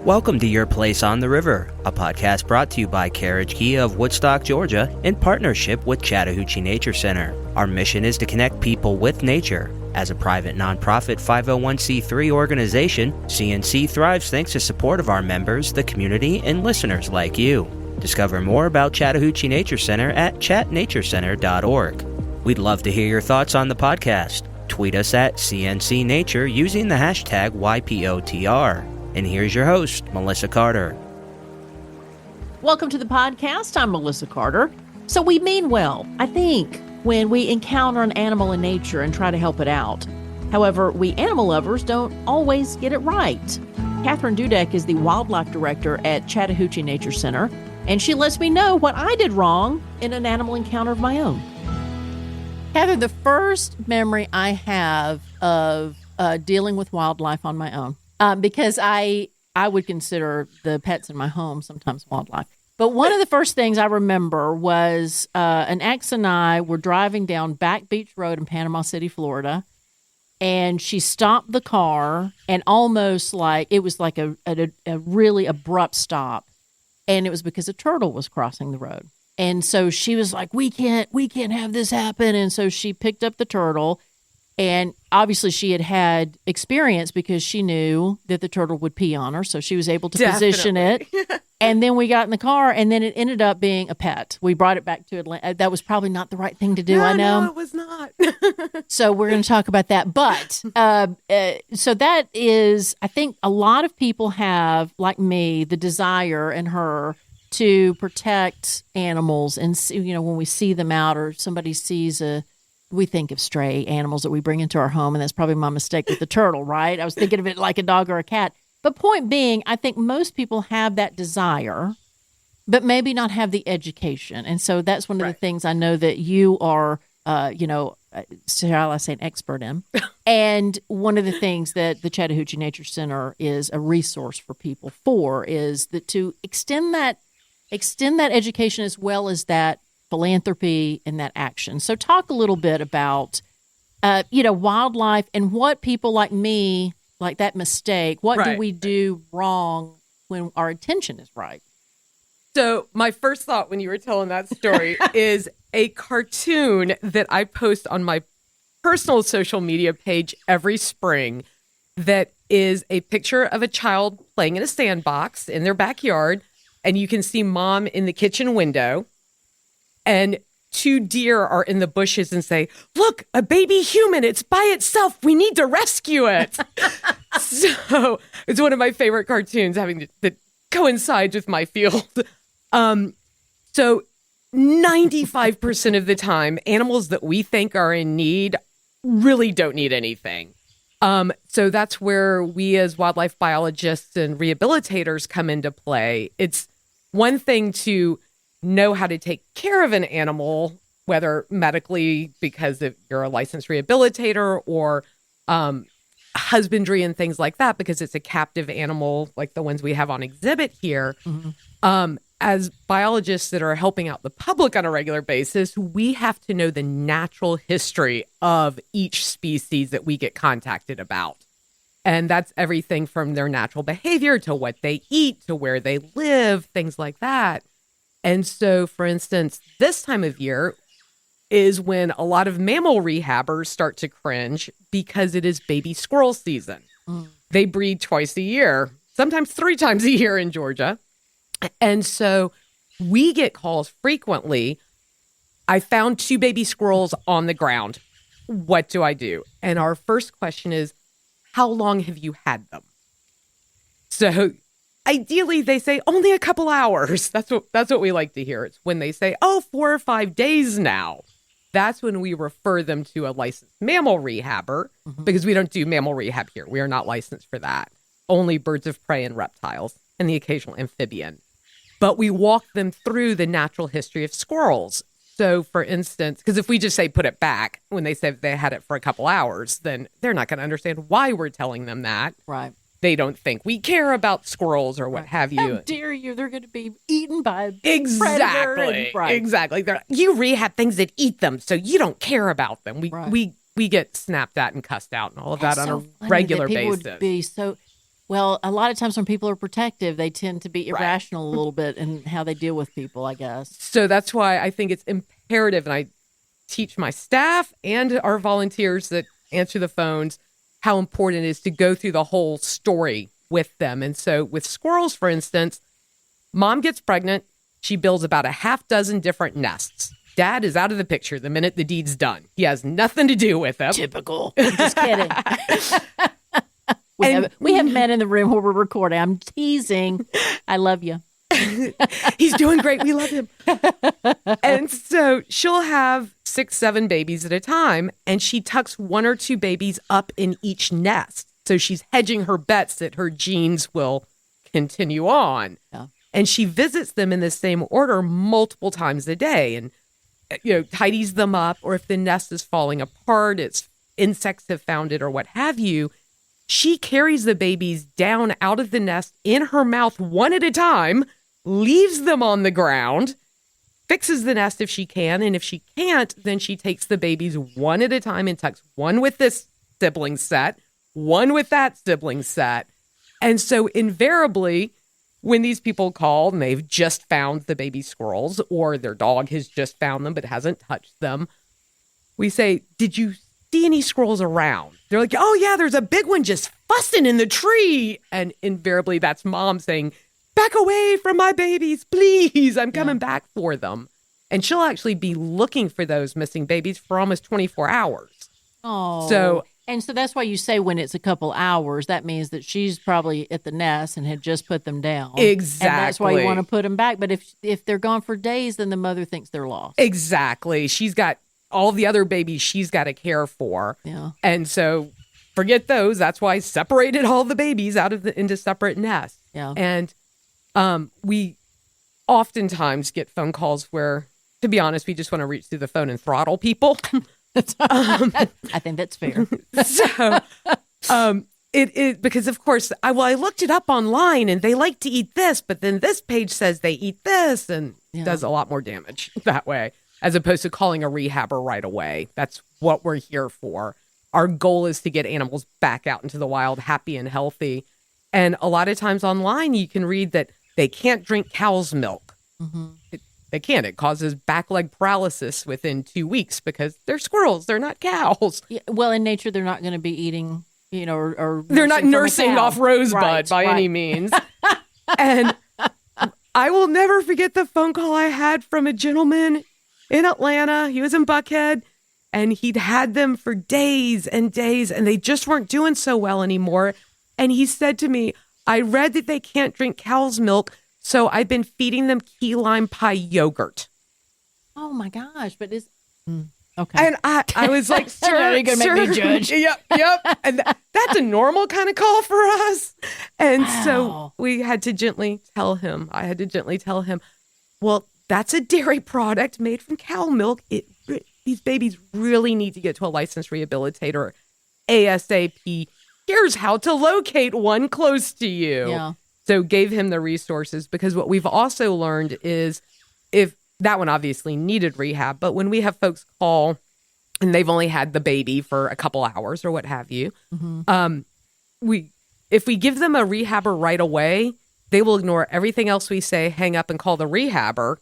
Welcome to Your Place on the River, a podcast brought to you by Carriage Key of Woodstock, Georgia, in partnership with Chattahoochee Nature Center. Our mission is to connect people with nature. As a private nonprofit 501c3 organization, CNC thrives thanks to support of our members, the community, and listeners like you. Discover more about Chattahoochee Nature Center at chatnaturecenter.org. We'd love to hear your thoughts on the podcast. Tweet us at CNC Nature using the hashtag YPOTR. And here's your host, Melissa Carter. Welcome to the podcast. I'm Melissa Carter. So we mean well, I think, when we encounter an animal in nature and try to help it out. However, we animal lovers don't always get it right. Kathryn Dudeck is the wildlife director at Chattahoochee Nature Center, and she lets me know what I did wrong in an animal encounter of my own. Heather, the first memory I have of dealing with wildlife on my own, because I would consider the pets in my home sometimes wildlife. But one of the first things I remember was an ex and I were driving down Back Beach Road in Panama City, Florida, and she stopped the car and almost like it was like a really abrupt stop, and it was because a turtle was crossing the road. And so she was like, we can't have this happen. And so she picked up the turtle, and obviously she had experience because she knew that the turtle would pee on her. So she was able to position it. And then we got in the car, and then it ended up being a pet. We brought it back to Atlanta. That was probably not the right thing to do, I know. No, it was not. So we're going to talk about that. But so that is, I think a lot of people have, like me, the desire in her to protect animals. And, when we see them out or somebody sees we think of stray animals that we bring into our home, and that's probably my mistake with the turtle, right? I was thinking of it like a dog or a cat. But point being, I think most people have that desire, but maybe not have the education. And so that's one of the things I know that you are, shall I say, an expert in. And one of the things that the Chattahoochee Nature Center is a resource for people for is that to extend that education as well as that philanthropy and that action. So talk a little bit about, wildlife and what people like me, like that mistake, what do we do wrong when our intention is right? So my first thought when you were telling that story is a cartoon that I post on my personal social media page every spring that is a picture of a child playing in a sandbox in their backyard, and you can see mom in the kitchen window, and two deer are in the bushes and say, "Look, a baby human, it's by itself. We need to rescue it." So it's one of my favorite cartoons that coincides with my field. So 95% of the time, animals that we think are in need really don't need anything. So that's where we as wildlife biologists and rehabilitators come into play. It's one thing to know how to take care of an animal, whether medically because if you're a licensed rehabilitator or husbandry and things like that, because it's a captive animal like the ones we have on exhibit here. Mm-hmm. As biologists that are helping out the public on a regular basis, we have to know the natural history of each species that we get contacted about. And that's everything from their natural behavior to what they eat to where they live, things like that. And so, for instance, this time of year is when a lot of mammal rehabbers start to cringe because it is baby squirrel season. Mm. They breed twice a year, sometimes 3 times a year in Georgia. And so we get calls frequently. I found 2 baby squirrels on the ground. What do I do? And our first question is, how long have you had them? So ideally, they say only a couple hours. That's what we like to hear. It's when they say, 4 or 5 days now. That's when we refer them to a licensed mammal rehabber, because we don't do mammal rehab here. We are not licensed for that. Only birds of prey and reptiles and the occasional amphibian. But we walk them through the natural history of squirrels. So, for instance, because if we just say put it back when they say they had it for a couple hours, then they're not going to understand why we're telling them that. Right. They don't think we care about squirrels or what have you. How dare you? They're going to be eaten by a Exactly. predator. Exactly. You rehab things that eat them, so you don't care about them. We get snapped at and cussed out and all of that on a regular basis. Would be so. Well, a lot of times when people are protective, they tend to be irrational a little bit in how they deal with people, I guess. So that's why I think it's imperative, and I teach my staff and our volunteers that answer the phones how important it is to go through the whole story with them. And so with squirrels, for instance, mom gets pregnant. She builds about a half dozen different nests. Dad is out of the picture the minute the deed's done. He has nothing to do with them. Typical. Just kidding. We have men in the room where we're recording. I'm teasing. I love you. He's doing great. We love him. And so she'll have 6, 7 babies at a time, and she tucks 1 or 2 babies up in each nest. So she's hedging her bets that her genes will continue on. Yeah. And she visits them in the same order multiple times a day and, tidies them up. Or if the nest is falling apart, it's insects have found it or what have you, she carries the babies down out of the nest in her mouth one at a time, leaves them on the ground, fixes the nest if she can. And if she can't, then she takes the babies one at a time and tucks one with this sibling set, one with that sibling set. And so invariably, when these people call and they've just found the baby squirrels or their dog has just found them but hasn't touched them, we say, did you see any squirrels around? They're like, oh yeah, there's a big one just fussing in the tree. And invariably that's mom saying, back away from my babies, please. I'm coming back for them. And she'll actually be looking for those missing babies for almost 24 hours. Oh. So that's why you say when it's a couple hours, that means that she's probably at the nest and had just put them down. Exactly. And that's why you want to put them back. But if they're gone for days, then the mother thinks they're lost. Exactly. She's got all the other babies she's got to care for. Yeah. And so forget those. That's why I separated all the babies into separate nests. Yeah. And we oftentimes get phone calls where, to be honest, we just want to reach through the phone and throttle people. I think that's fair. So it because of course I looked it up online and they like to eat this, but then this page says they eat this and does a lot more damage that way, as opposed to calling a rehabber right away. That's what we're here for. Our goal is to get animals back out into the wild, happy and healthy. And a lot of times online you can read that they can't drink cow's milk. Mm-hmm. They can't. It causes back leg paralysis within 2 weeks because they're squirrels. They're not cows. Yeah, well, in nature, they're not going to be eating, or they're not nursing off Rosebud by any means. And I will never forget the phone call I had from a gentleman in Atlanta. He was in Buckhead, and he'd had them for days and days, and they just weren't doing so well anymore. And he said to me, I read that they can't drink cow's milk, so I've been feeding them key lime pie yogurt. Oh my gosh! But okay. And I was like, sir, you're gonna make me judge. Yep. And that's a normal kind of call for us. And so we had to gently tell him. I had to gently tell him, well, that's a dairy product made from cow milk. These babies really need to get to a licensed rehabilitator ASAP. Here's how to locate one close to you. Yeah. So gave him the resources, because what we've also learned is, if that one obviously needed rehab, but when we have folks call and they've only had the baby for a couple hours or what have you, if we give them a rehabber right away, they will ignore everything else we say, hang up and call the rehabber,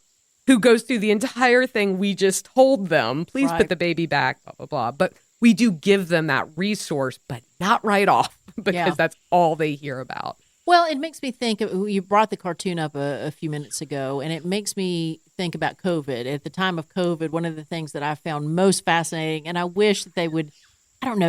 who goes through the entire thing we just told them. Please put the baby back, blah, blah, blah. But we do give them that resource, but not right off, because that's all they hear about. Well, it makes me think you brought the cartoon up a few minutes ago, and it makes me think about COVID. At the time of COVID, one of the things that I found most fascinating, and I wish that they would,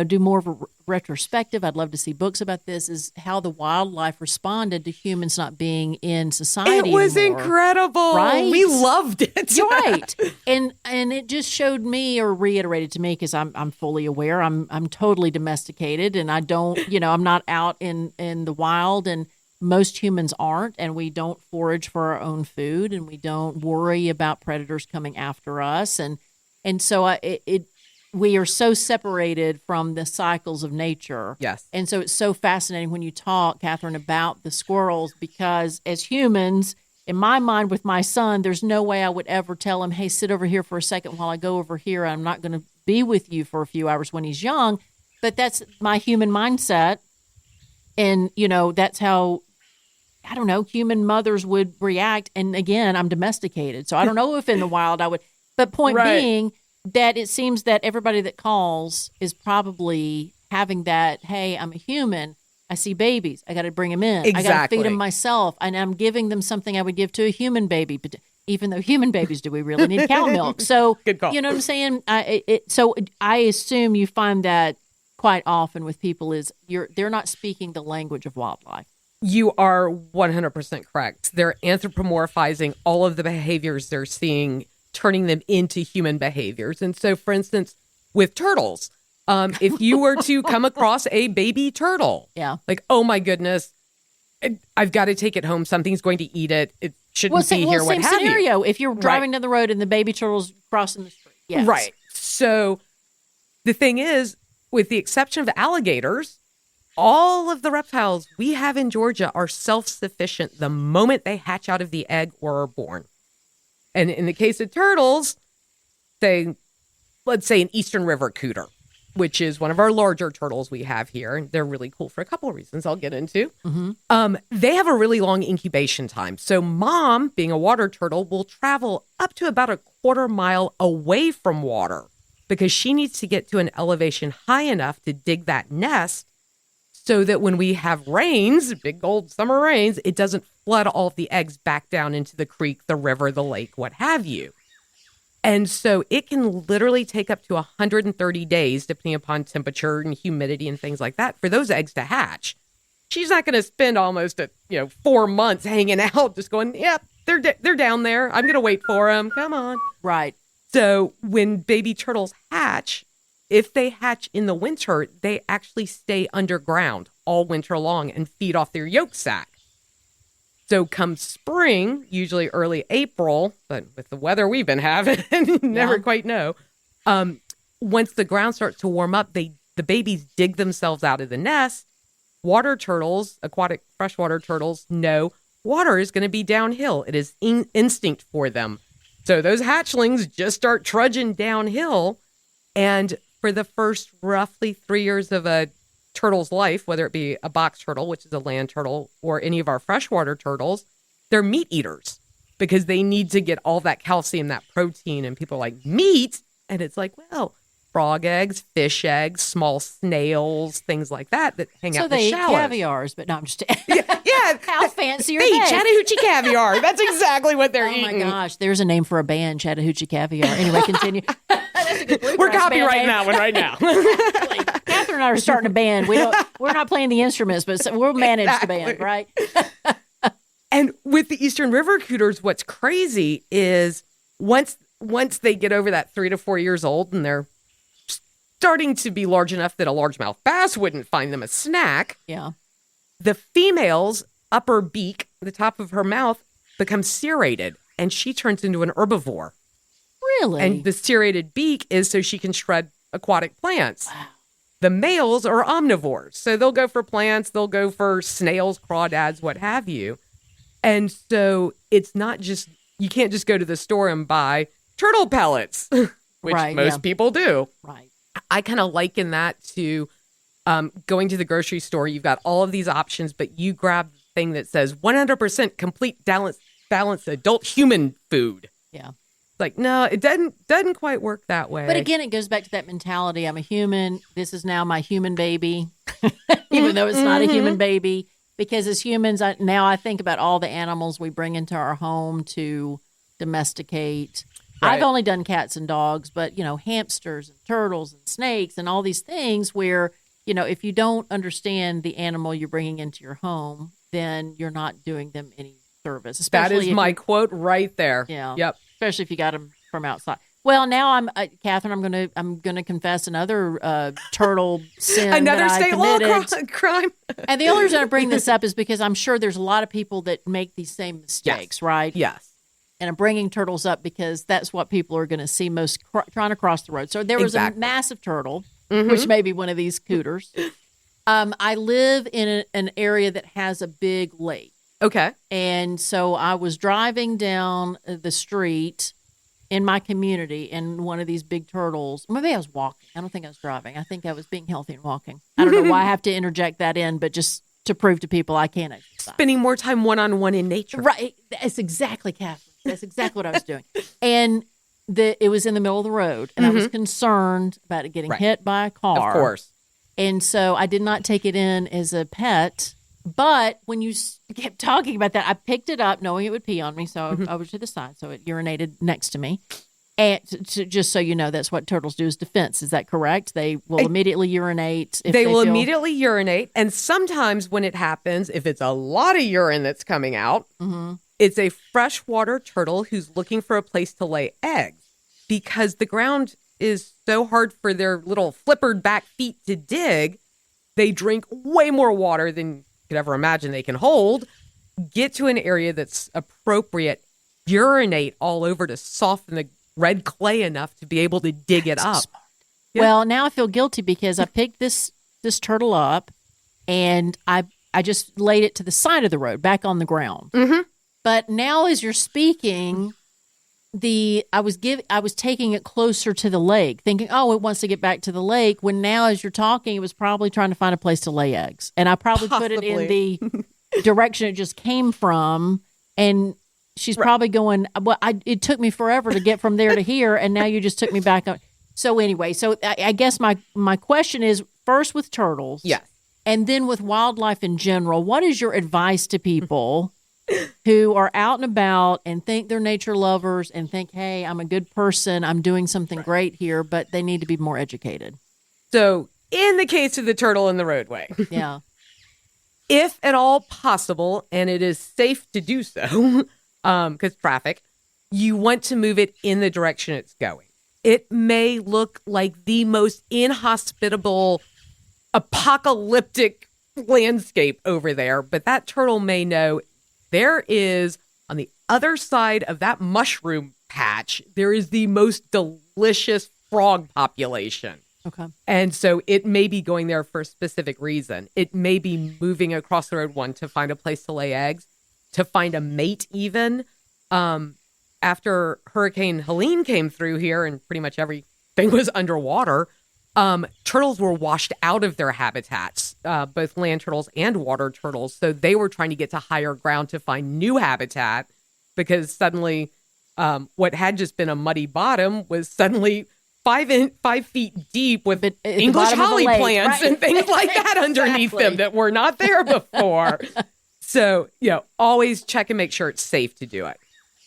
do more of a retrospective. I'd love to see books about this, is how the wildlife responded to humans not being in society. It was anymore. Incredible. Right? We loved it. You're right. And it just showed me, or reiterated to me, because I'm fully aware, I'm totally domesticated, and I don't, I'm not out in the wild, and most humans aren't, and we don't forage for our own food, and we don't worry about predators coming after us, and so we are so separated from the cycles of nature. Yes. And so it's so fascinating when you talk, Kathryn, about the squirrels, because as humans, in my mind with my son, there's no way I would ever tell him, hey, sit over here for a second while I go over here. I'm not going to be with you for a few hours when he's young. But that's my human mindset. And, that's how, I don't know, human mothers would react. And again, I'm domesticated. So I don't know if in the wild I would. But point being that it seems that everybody that calls is probably having that, hey, I'm a human. I see babies. I got to bring them in. Exactly. I got to feed them myself. And I'm giving them something I would give to a human baby. But even though human babies, do we really need cow milk? So, Good call. You know what I'm saying? So I assume you find that quite often with people is they're not speaking the language of wildlife. You are 100% correct. They're anthropomorphizing all of the behaviors they're seeing, turning them into human behaviors. And so, for instance, with turtles, if you were to come across a baby turtle, like, oh my goodness, I've got to take it home. Something's going to eat it. It shouldn't be here. What have you? Same scenario. If you're driving down the road and the baby turtle's crossing the street. Yes. Right. So the thing is, with the exception of alligators, all of the reptiles we have in Georgia are self-sufficient the moment they hatch out of the egg or are born. And in the case of turtles, let's say an Eastern River cooter, which is one of our larger turtles we have here. And they're really cool for a couple of reasons I'll get into. They have a really long incubation time. So mom, being a water turtle, will travel up to about a quarter mile away from water because she needs to get to an elevation high enough to dig that nest so that when we have rains, big old summer rains, it doesn't flood all of the eggs back down into the creek, the river, the lake, what have you. And so it can literally take up to 130 days, depending upon temperature and humidity and things like that, for those eggs to hatch. She's not going to spend almost 4 months hanging out, just going, yep, they're down there. I'm going to wait for them. Come on. Right. So when baby turtles hatch, if they hatch in the winter, they actually stay underground all winter long and feed off their yolk sac. So come spring, usually early April, but with the weather we've been having, you never quite know. Once the ground starts to warm up, the babies dig themselves out of the nest. Water turtles, aquatic freshwater turtles, know water is going to be downhill. It is instinct for them. So those hatchlings just start trudging downhill. And for the first roughly 3 years of a turtle's life, whether it be a box turtle, which is a land turtle, or any of our freshwater turtles, they're meat eaters because they need to get all that calcium, that protein. And people are like, meat? And it's like, well, frog eggs, fish eggs, small snails, things like that hang out in the So they shallows. eat caviars, but no, I'm just... Yeah. How fancy are they they? eat Chattahoochee caviar. That's exactly what they're eating. Oh my gosh, there's a name for a band, Chattahoochee Caviar. Anyway, continue. That's a good We're bluegrass copyrighting band name. that one right now. Kathryn and I are starting a band. We're not playing the instruments, but we'll manage the band, right? And with the Eastern River cooters, what's crazy is once they get over that 3 to 4 years old and they're starting to be large enough that a largemouth bass wouldn't find them a snack. Yeah. The female's upper beak, the top of her mouth, becomes serrated and she turns into an herbivore. Really? And the serrated beak is so she can shred aquatic plants. Wow. The males are omnivores. So they'll go for plants, they'll go for snails, crawdads, what have you. And so it's not just, you can't just go to the store and buy turtle pellets, which most people do. Right. I kind of liken that to going to the grocery store. You've got all of these options, but you grab the thing that says 100% complete balanced adult human food. Yeah. Like, no, it doesn't quite work that way. But again, it goes back to that mentality. I'm a human. This is now my human baby, even though it's not a human baby. Because as humans, now I think about all the animals we bring into our home to domesticate. Right. I've only done cats and dogs, but, hamsters and turtles and snakes and all these things where, if you don't understand the animal you're bringing into your home, then you're not doing them any service. That is my quote right there. Yeah. Yep. Especially if you got them from outside. Well, now I'm Kathryn. I'm gonna confess another turtle sin. Another that I state law committed. crime. And the only reason I bring this up is because I'm sure there's a lot of people that make these same mistakes, right? Yes. And I'm bringing turtles up because that's what people are going to see most trying to cross the road. So there was a massive turtle, which may be one of these cooters. I live in an area that has a big lake. Okay. And so I was driving down the street in my community, and one of these big turtles, maybe I was walking. I don't think I was driving. I think I was being healthy and walking. I don't know why I have to interject that in, but just to prove to people I can exercise. Spending more time one-on-one in nature. Right. That's exactly, Kathryn. That's exactly what I was doing. And it was in the middle of the road, and I was concerned about it getting hit by a car. Of course. And so I did not take it in as a pet. But when you kept talking about that, I picked it up knowing it would pee on me. So I was to the side. So it urinated next to me. And just so you know, that's what turtles do is defense. Is that correct? They will immediately urinate. If they will immediately urinate. And sometimes when it happens, if it's a lot of urine that's coming out, it's a freshwater turtle who's looking for a place to lay eggs, because the ground is so hard for their little flippered back feet to dig. They drink way more water than you could ever imagine they can hold, get to an area that's appropriate, urinate all over to soften the red clay enough to be able to dig it up. Yeah. Well, now I feel guilty because I picked this turtle up and I just laid it to the side of the road, back on the ground. But now as you're speaking, I was taking it closer to the lake, thinking, oh, it wants to get back to the lake. When now, as you're talking, it was probably trying to find a place to lay eggs. And I probably put it in the direction it just came from. And she's probably going, well, it took me forever to get from there to here, and now you just took me back up. So anyway, I guess my question is, first with turtles. Yes. And then with wildlife in general, what is your advice to people who are out and about and think they're nature lovers and think, hey, I'm a good person, I'm doing something great here, but they need to be more educated? So in the case of the turtle in the roadway. Yeah. If at all possible, and it is safe to do so, because traffic, you want to move it in the direction it's going. It may look like the most inhospitable, apocalyptic landscape over there, but that turtle may know there is, on the other side of that mushroom patch, there is the most delicious frog population. Okay. And so it may be going there for a specific reason. It may be moving across the road, one, to find a place to lay eggs, to find a mate even. After Hurricane Helene came through here and pretty much everything was underwater, turtles were washed out of their habitats, both land turtles and water turtles. So they were trying to get to higher ground to find new habitat, because suddenly what had just been a muddy bottom was suddenly 5 feet deep with English holly plants and things like that underneath them that were not there before. So, always check and make sure it's safe to do it.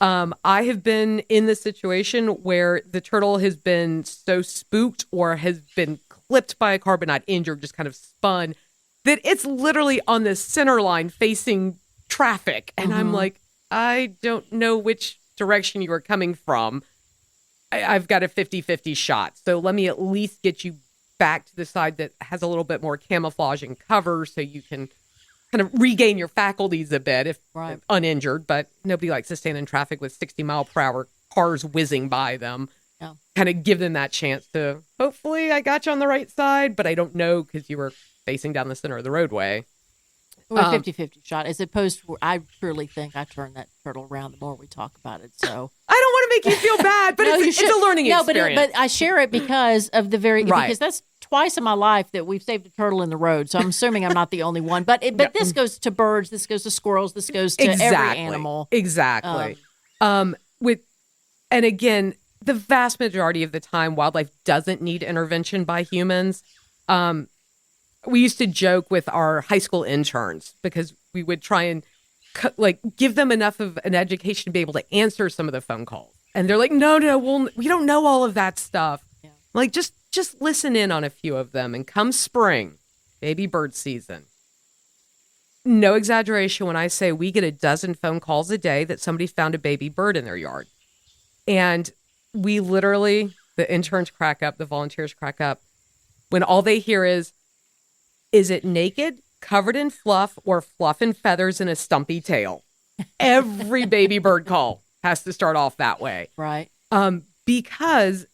I have been in the situation where the turtle has been so spooked or has been clipped by a car but not injured, just kind of spun, that it's literally on the center line facing traffic. And I'm like, I don't know which direction you are coming from. I've got a 50-50 shot. So let me at least get you back to the side that has a little bit more camouflage and cover so you can kind of regain your faculties a bit if uninjured. But nobody likes to stand in traffic with 60-mile-per-hour cars whizzing by them. Yeah. Kind of give them that chance to, hopefully I got you on the right side, but I don't know because you were facing down the center of the roadway. Or a 50-50 shot, as opposed to, I truly think I turned that turtle around the more we talk about it. So I don't want to make you feel bad, but it's a learning experience. But I share it because of the because that's twice in my life that we've saved a turtle in the road. So I'm assuming I'm not the only one. But this goes to birds, this goes to squirrels, this goes to every animal. Exactly. And again, the vast majority of the time, wildlife doesn't need intervention by humans. We used to joke with our high school interns because we would try and give them enough of an education to be able to answer some of the phone calls. And they're like, no, we don't know all of that stuff. Yeah. Like, just listen in on a few of them. And come spring, baby bird season, no exaggeration when I say we get a dozen phone calls a day that somebody found a baby bird in their yard. And we literally, the interns crack up, the volunteers crack up, when all they hear is it naked, covered in fluff, or fluff and feathers and a stumpy tail? Every baby bird call has to start off that way. Right. Because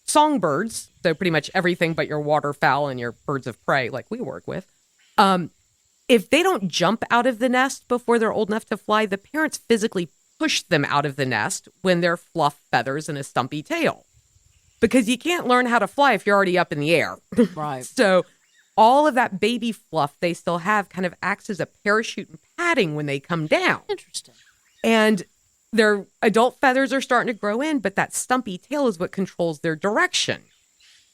songbirds, so pretty much everything but your waterfowl and your birds of prey, like we work with, if they don't jump out of the nest before they're old enough to fly, the parents physically push them out of the nest when they're fluff, feathers, and a stumpy tail. Because you can't learn how to fly if you're already up in the air. Right. So all of that baby fluff they still have kind of acts as a parachute and padding when they come down. Interesting. And their adult feathers are starting to grow in, but that stumpy tail is what controls their direction.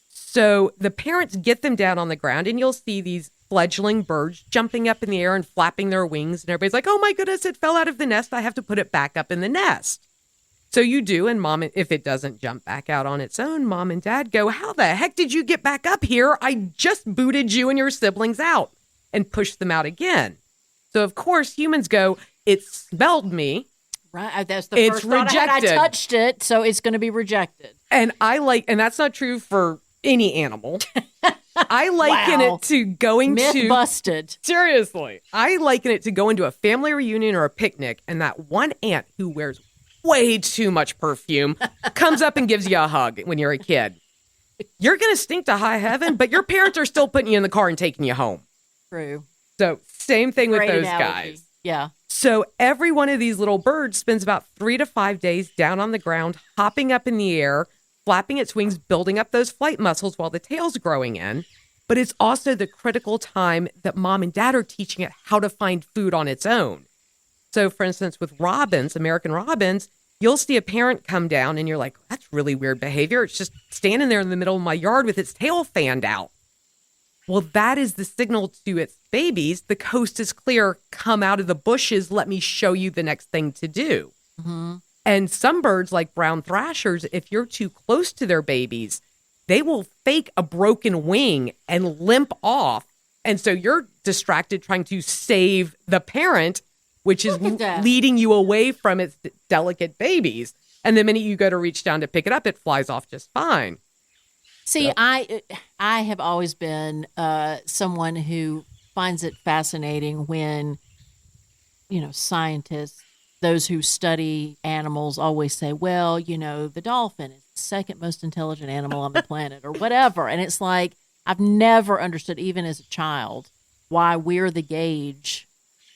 So the parents get them down on the ground, and you'll see these fledgling birds jumping up in the air and flapping their wings. And everybody's like, oh my goodness, it fell out of the nest. I have to put it back up in the nest. So you do, and mom, if it doesn't jump back out on its own, mom and dad go, how the heck did you get back up here? I just booted you and your siblings out, and push them out again. So of course humans go, it smelled me. Right. That's the first thought I had. I touched it, so it's going to be rejected. And and that's not true for any animal. I liken it to going Myth busted. Seriously. I liken it to going to a family reunion or a picnic, and that one aunt who wears way too much perfume comes up and gives you a hug when you're a kid. You're going to stink to high heaven, but your parents are still putting you in the car and taking you home. True. So same thing with Great those analogy. guys. Yeah. So every one of these little birds spends about 3 to 5 days down on the ground, hopping up in the air, flapping its wings, building up those flight muscles while the tail's growing in. But it's also the critical time that mom and dad are teaching it how to find food on its own. So, for instance, with robins, American robins, you'll see a parent come down and you're like, that's really weird behavior. It's just standing there in the middle of my yard with its tail fanned out. Well, that is the signal to its babies. The coast is clear. Come out of the bushes. Let me show you the next thing to do. Mm-hmm. And some birds, like brown thrashers, if you're too close to their babies, they will fake a broken wing and limp off. And so you're distracted trying to save the parent, which is leading you away from its delicate babies. And the minute you go to reach down to pick it up, it flies off just fine. See, I have always been someone who finds it fascinating when, scientists, those who study animals always say, well, the dolphin is the second most intelligent animal on the planet or whatever. And it's like, I've never understood, even as a child, why we're the gauge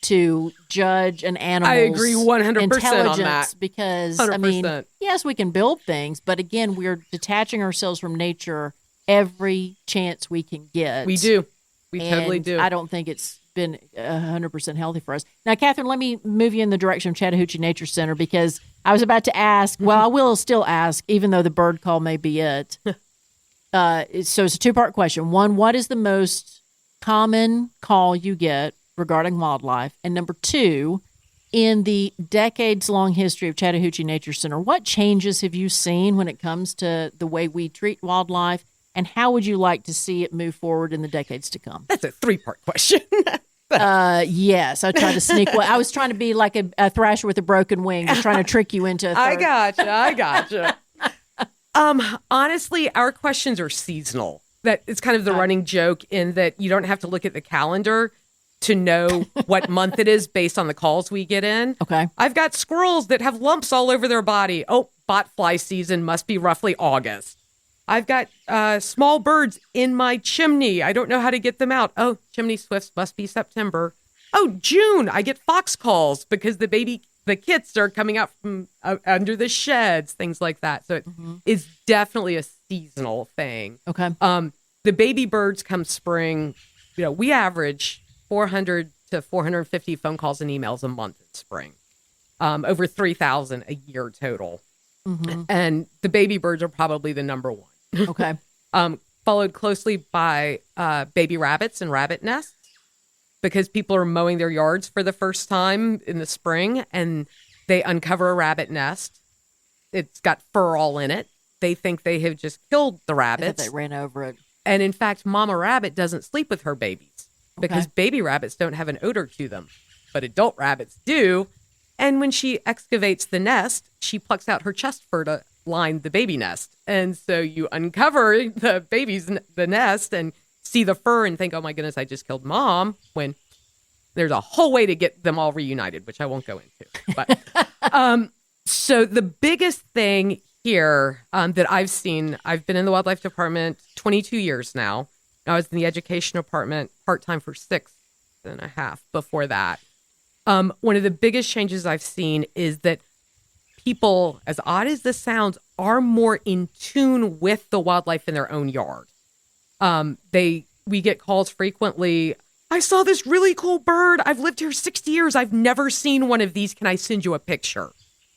to judge an animal's I agree 100% intelligence on that. Because, 100%. yes, we can build things, but again, we're detaching ourselves from nature every chance we can get. We do. We totally do. I don't think it's been 100% healthy for us. Now, Kathryn, let me move you in the direction of Chattahoochee Nature Center, because I was about to ask, well, I will still ask, even though the bird call may be it. So it's a two-part question. One, what is the most common call you get regarding wildlife? And number two, in the decades-long history of Chattahoochee Nature Center, what changes have you seen when it comes to the way we treat wildlife? And how would you like to see it move forward in the decades to come? That's a 3-part question. Yes, I tried to sneak one. I was trying to be like a thrasher with a broken wing, just trying to trick you into a third. I gotcha. Honestly, our questions are seasonal. That it's kind of the running joke in that you don't have to look at the calendar to know what month it is based on the calls we get in. Okay. I've got squirrels that have lumps all over their body. Oh, botfly season must be roughly August. I've got small birds in my chimney. I don't know how to get them out. Oh, chimney swifts must be September. Oh, June. I get fox calls because the kits are coming out from under the sheds, things like that. So it is definitely a seasonal thing. Okay. The baby birds come spring. We average 400 to 450 phone calls and emails a month in spring. Over 3,000 a year total. Mm-hmm. And the baby birds are probably the number one. Okay. Followed closely by baby rabbits and rabbit nests, because people are mowing their yards for the first time in the spring and they uncover a rabbit nest. It's got fur all in it. They think they have just killed the rabbits. They ran over it. And in fact, mama rabbit doesn't sleep with her babies because baby rabbits don't have an odor to them, but adult rabbits do. And when she excavates the nest, she plucks out her chest fur to line the baby nest. And so you uncover the nest and see the fur and think, oh my goodness, I just killed mom, when there's a whole way to get them all reunited, which I won't go into. But so the biggest thing here that I've seen, I've been in the wildlife department 22 years now. I was in the education department part-time for 6.5 before that. One of the biggest changes I've seen is that people, as odd as this sounds, are more in tune with the wildlife in their own yard. They we get calls frequently. I saw this really cool bird. I've lived here 60 years. I've never seen one of these. Can I send you a picture?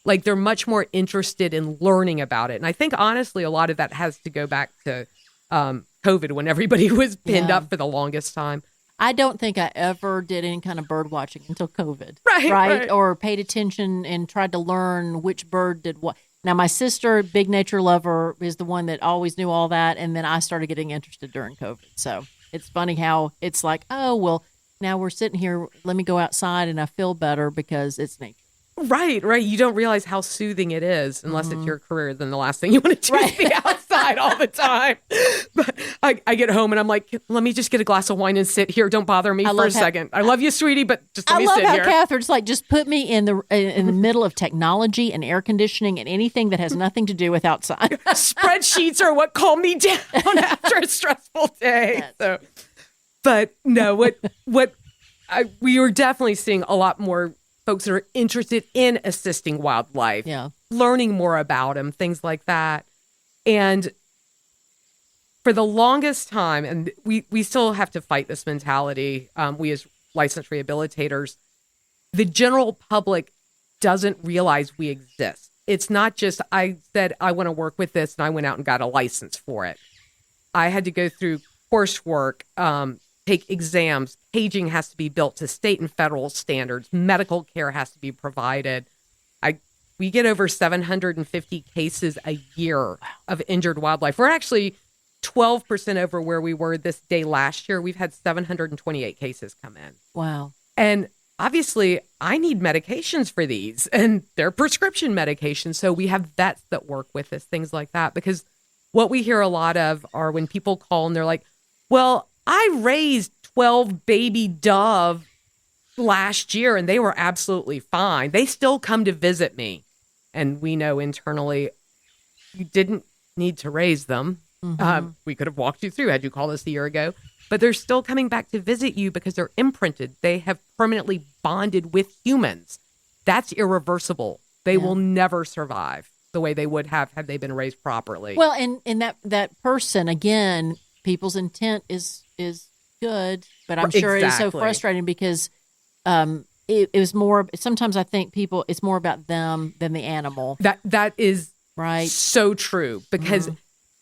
Like, they're much more interested in learning about it. And I think, honestly, a lot of that has to go back to COVID, when everybody was pinned up for the longest time. I don't think I ever did any kind of bird watching until COVID. Right. Or paid attention and tried to learn which bird did what. Now, my sister, big nature lover, is the one that always knew all that. And then I started getting interested during COVID. So it's funny how it's like, oh, well, now we're sitting here. Let me go outside and I feel better because it's nature. Right. You don't realize how soothing it is unless it's your career. Then the last thing you want to do is be outside all the time. But I get home and I'm like, let me just get a glass of wine and sit here. Don't bother me for a second. I love you, sweetie, but just let me sit here. I love how Kathryn's like, just put me in the middle of technology and air conditioning and anything that has nothing to do with outside. Spreadsheets are what calm me down after a stressful day. Yes. So, but no, we are definitely seeing a lot more folks that are interested in assisting wildlife, learning more about them, things like that. And for the longest time, and we still have to fight this mentality, we as licensed rehabilitators, the general public doesn't realize we exist. It's not just, I said, I want to work with this, and I went out and got a license for it. I had to go through coursework, take exams. Caging has to be built to state and federal standards. Medical care has to be provided. We get over 750 cases a year of injured wildlife. We're actually 12% over where we were this day last year. We've had 728 cases come in. Wow. And obviously, I need medications for these, and they're prescription medications. So we have vets that work with us, things like that. Because what we hear a lot of are when people call and they're like, well, I raised 12 baby dove last year and they were absolutely fine. They still come to visit me. And we know internally, you didn't need to raise them. We could have walked you through had you called us a year ago. But they're still coming back to visit you because they're imprinted. They have permanently bonded with humans. That's irreversible. They will never survive the way they would have had they been raised properly. Well, and that person, again, people's intent is good, but I'm sure it is so frustrating because it was more. Sometimes I think it's more about them than the animal. That is right. So true because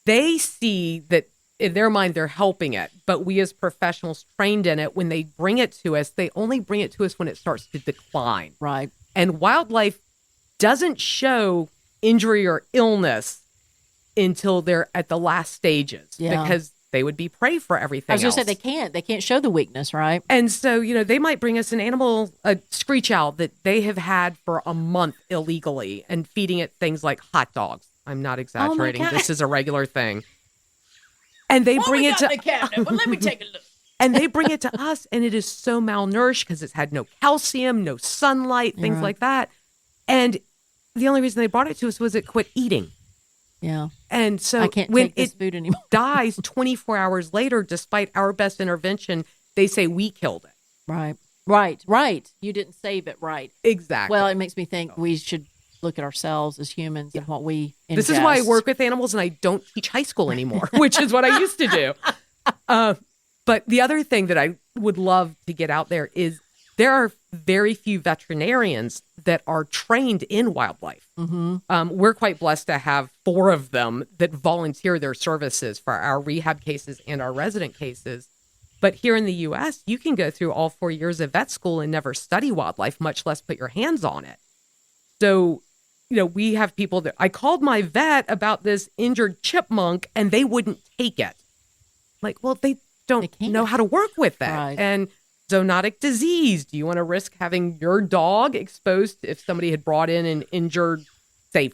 they see that in their mind they're helping it, but we as professionals trained in it, when they bring it to us, they only bring it to us when it starts to decline. Right. And wildlife doesn't show injury or illness until they're at the last stages because they would be prey for everything else. I was going to say they can't show the weakness, right? And so, they might bring us an animal, a screech owl that they have had for a month illegally and feeding it things like hot dogs. I'm not exaggerating. This is a regular thing. And they bring it to the cabinet. Well, let me take a look. And they bring it to us, and it is so malnourished because it's had no calcium, no sunlight, things like that. And the only reason they brought it to us was it quit eating. Yeah. And so I can't when take this food anymore. dies 24 hours later, despite our best intervention, they say we killed it. Right. You didn't save it right. Exactly. Well, it makes me think we should look at ourselves as humans and what we ingest. This is why I work with animals and I don't teach high school anymore, which is what I used to do. But the other thing that I would love to get out there is there are very few veterinarians that are trained in wildlife. We're quite blessed to have 4 of them that volunteer their services for our rehab cases and our resident cases. But here in the U.S., you can go through all 4 years of vet school and never study wildlife, much less put your hands on it. So, we have people that I called my vet about this injured chipmunk and they wouldn't take it. Like, well, they don't know how to work with it. Right. And zoonotic disease. Do you want to risk having your dog exposed if somebody had brought in an injured, say,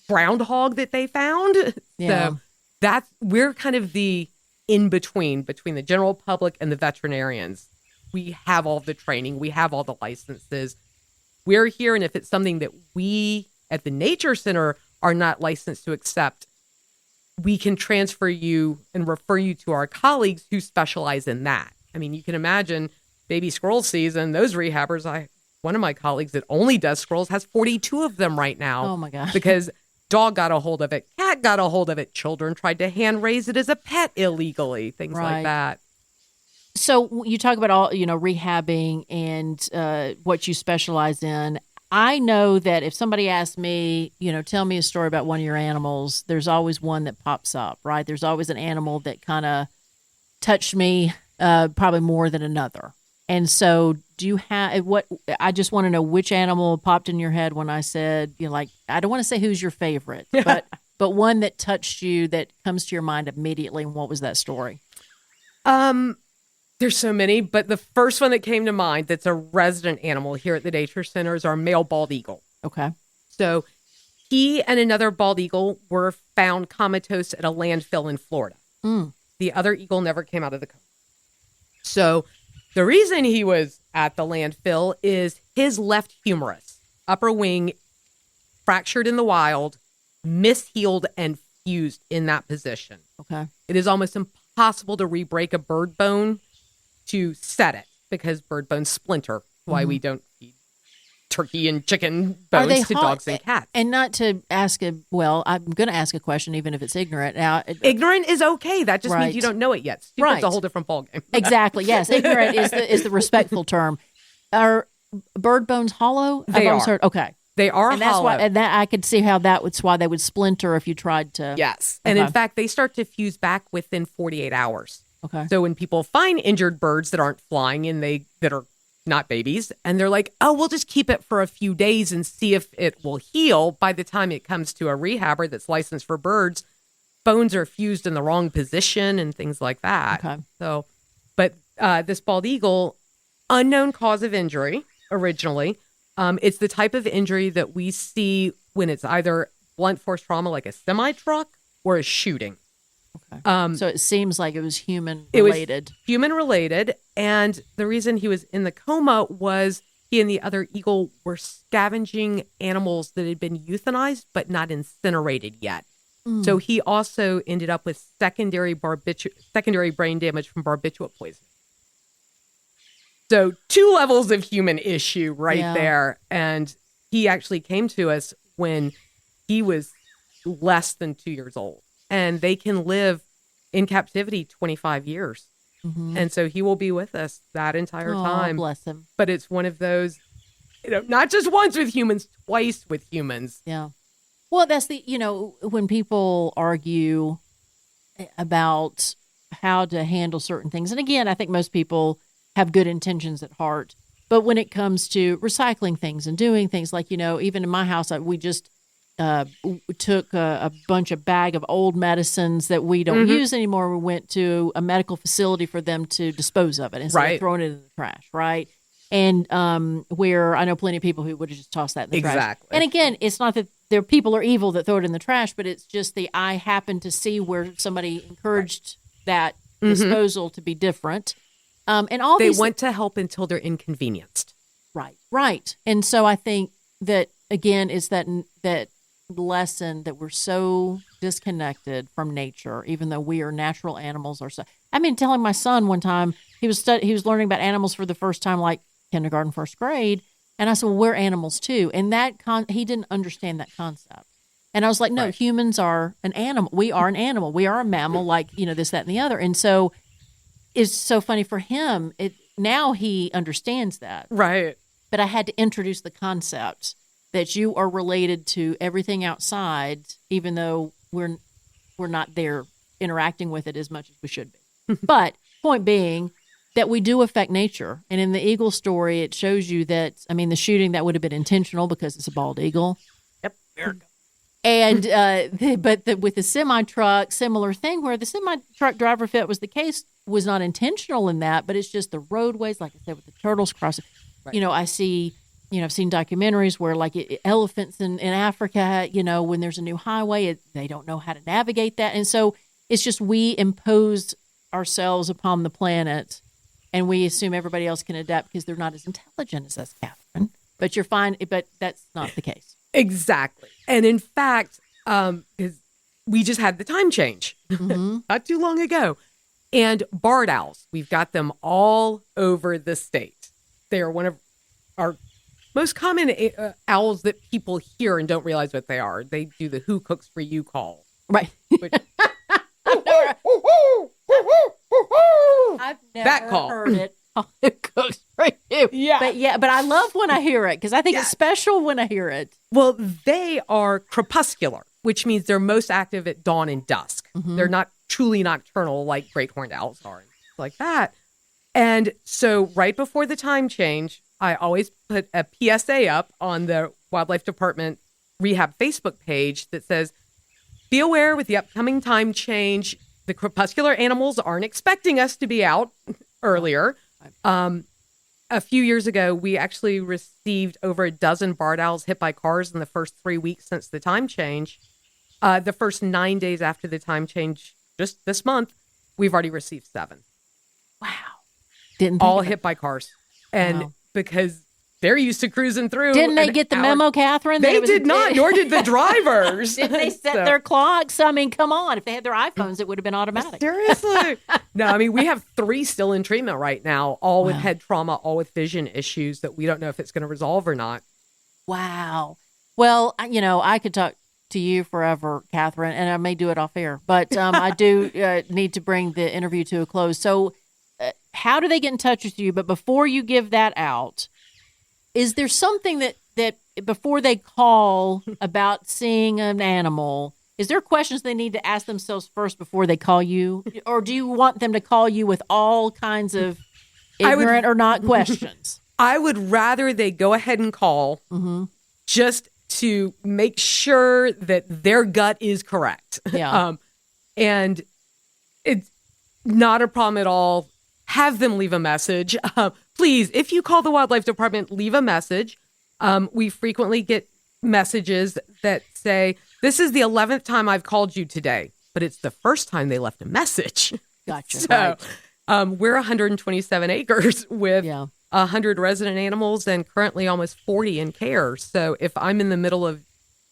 groundhog that they found? Yeah. So we're kind of the between the general public and the veterinarians. We have all the training. We have all the licenses. We're here, and if it's something that we at the Nature Center are not licensed to accept, we can transfer you and refer you to our colleagues who specialize in that. I mean, you can imagine baby squirrel season, those rehabbers, one of my colleagues that only does squirrels has 42 of them right now. Oh, my gosh. Because Dog got a hold of it. Cat got a hold of it. Children tried to hand raise it as a pet illegally. Things like that. So you talk about all, rehabbing and what you specialize in. I know that if somebody asks me, tell me a story about one of your animals, there's always one that pops up, right? There's always an animal that kind of touched me probably more than another. And so do you have I just want to know which animal popped in your head when I said, I don't want to say who's your favorite, but one that touched you that comes to your mind immediately. And what was that story? There's so many, but the first one that came to mind that's a resident animal here at the Nature Center is our male bald eagle. Okay. So he and another bald eagle were found comatose at a landfill in Florida. The other eagle never came out of the coma. So the reason he was at the landfill is his left humerus, upper wing, fractured in the wild, mishealed, and fused in that position. Okay. It is almost impossible to re-break a bird bone to set it because bird bones splinter. Why we don't feed turkey and chicken bones to dogs and cats. And not to ask I'm going to ask a question, even if it's ignorant. Now, ignorant is okay. That just means you don't know it yet. Stupid's a whole different ballgame. Exactly. Yes, ignorant is the respectful term. Are bird bones hollow? They are. Okay. They are and that's hollow. Why, and that I could see how that's why they would splinter if you tried to. Yes. And in fact, they start to fuse back within 48 hours. Okay. So when people find injured birds that aren't flying and that are not babies, and they're like, oh, we'll just keep it for a few days and see if it will heal. By the time it comes to a rehabber that's licensed for birds, bones are fused in the wrong position and things like that. Okay. So, but this bald eagle, unknown cause of injury originally. It's the type of injury that we see when it's either blunt force trauma like a semi-truck or a shooting. Okay. So it seems like it was human-related. It was human-related, and the reason he was in the coma was he and the other eagle were scavenging animals that had been euthanized but not incinerated yet. So he also ended up with secondary brain damage from barbiturate poisoning. So 2 levels of human issue there. And he actually came to us when he was less than 2 years old. And they can live in captivity 25 years. And so he will be with us that entire time. Bless him. But it's one of those, not just once with humans, twice with humans. Yeah. Well, that's when people argue about how to handle certain things. And again, I think most people have good intentions at heart. But when it comes to recycling things and doing things like, even in my house, we just took a bag of old medicines that we don't use anymore. We went to a medical facility for them to dispose of it instead of throwing it in the trash, right? And where I know plenty of people who would have just tossed that in the trash. And again, it's not that there people are evil that throw it in the trash, but it's just I happen to see where somebody encouraged that disposal to be different. And all they want to help until they're inconvenienced. Right. And so I think that again is that lesson that we're so disconnected from nature, even though we are natural animals ourselves. I mean, telling my son one time he was learning about animals for the first time, like kindergarten, first grade, and I said, "Well, we're animals too," and he didn't understand that concept. And I was like, "No, humans are an animal. We are an animal. We are a mammal, like this, that, and the other." And so it's so funny for him. Now he understands that, right? But I had to introduce the concept that you are related to everything outside, even though we're not there interacting with it as much as we should be. But point being that we do affect nature. And in the eagle story, it shows you that, the shooting, that would have been intentional because it's a bald eagle. Yep. And with the semi-truck, similar thing where the semi-truck driver, if it was the case, was not intentional in that, but it's just the roadways, like I said, with the turtles crossing. Right. I've seen documentaries where elephants in Africa, when there's a new highway, they don't know how to navigate that. And so it's just we impose ourselves upon the planet and we assume everybody else can adapt because they're not as intelligent as us, Kathryn. But you're fine. But that's not the case. Exactly. And in fact, we just had the time change not too long ago. And barred owls, we've got them all over the state. They are one of our most common owls that people hear and don't realize what they are. They do the "Who cooks for you" call. Right. Which, I've never that call. heard it. It cooks for you. Yeah. But I love when I hear it because I think it's special when I hear it. Well, they are crepuscular, which means they're most active at dawn and dusk. They're not truly nocturnal like great horned owls are and like that. And so right before the time change, I always put a PSA up on the Wildlife Department Rehab Facebook page that says, be aware with the upcoming time change, the crepuscular animals aren't expecting us to be out earlier. A few years ago, we actually received over a dozen barred owls hit by cars in the first 3 weeks since the time change. The first 9 days after the time change, just this month, we've already received 7. Wow. Didn't all hit by cars. And because they're used to cruising through. Didn't they get the memo, Kathryn? They did not, nor did the drivers. Didn't they set their clocks? I mean, come on. If they had their iPhones, it would have been automatic. Seriously. No, I mean, we have 3 still in treatment right now, all with head trauma, all with vision issues that we don't know if it's going to resolve or not. Wow. Well, you know, I could talk to you forever, Kathryn, and I may do it off air, but I do need to bring the interview to a close. So how do they get in touch with you? But before you give that out, is there something that before they call about seeing an animal, is there questions they need to ask themselves first before they call you? Or do you want them to call you with all kinds of ignorant or not questions? I would rather they go ahead and call just to make sure that their gut is correct. Yeah. And it's not a problem at all. Have them leave a message. Please, if you call the Wildlife Department, leave a message. We frequently get messages that say, this is the 11th time I've called you today, but it's the first time they left a message. Gotcha. So we're 127 acres with 100 resident animals and currently almost 40 in care. So if I'm in the middle of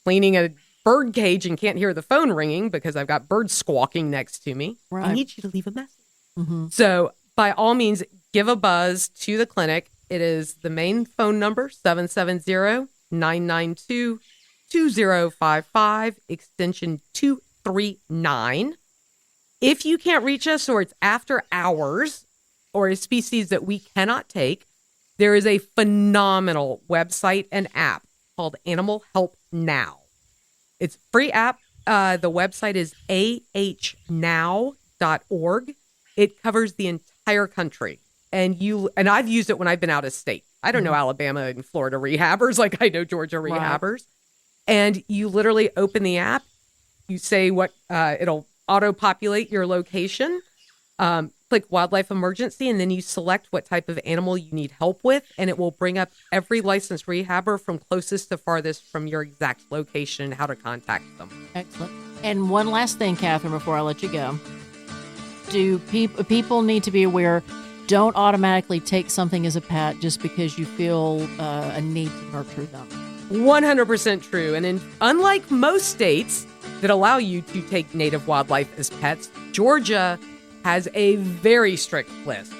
cleaning a bird cage and can't hear the phone ringing because I've got birds squawking next to me, I need you to leave a message. So by all means, give a buzz to the clinic. It is the main phone number, 770-992-2055, extension 239. If you can't reach us or it's after hours or a species that we cannot take, there is a phenomenal website and app called Animal Help Now. It's a free app. The website is ahnow.org. It covers the entire country. And I've used it when I've been out of state. I don't know Alabama and Florida rehabbers like I know Georgia rehabbers. Right. And you literally open the app. You say what, it'll auto-populate your location. Click wildlife emergency, and then you select what type of animal you need help with. And it will bring up every licensed rehabber from closest to farthest from your exact location and how to contact them. Excellent. And one last thing, Kathryn, before I let you go. Do people need to be aware, don't automatically take something as a pet just because you feel a need to nurture them. 100% true. And unlike most states that allow you to take native wildlife as pets, Georgia has a very strict list.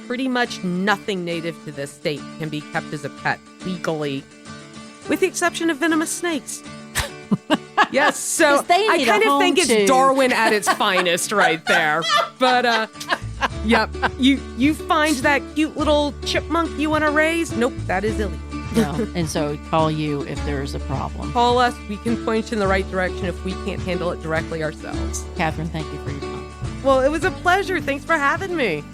Pretty much nothing native to this state can be kept as a pet legally, with the exception of venomous snakes. Yes, so I kind of think it's Darwin at its finest right there. But, yep, you find that cute little chipmunk you want to raise? Nope, that is illegal. No. And so call you if there's a problem. Call us. We can point you in the right direction if we can't handle it directly ourselves. Kathryn, thank you for your time. Well, it was a pleasure. Thanks for having me.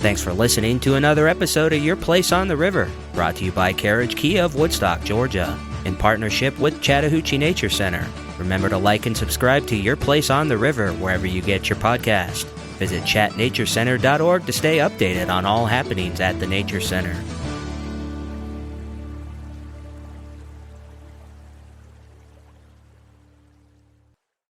Thanks for listening to another episode of Your Place on the River, brought to you by Carriage Kia of Woodstock, Georgia, in partnership with Chattahoochee Nature Center. Remember to like and subscribe to Your Place on the River wherever you get your podcast. Visit chatnaturecenter.org to stay updated on all happenings at the Nature Center.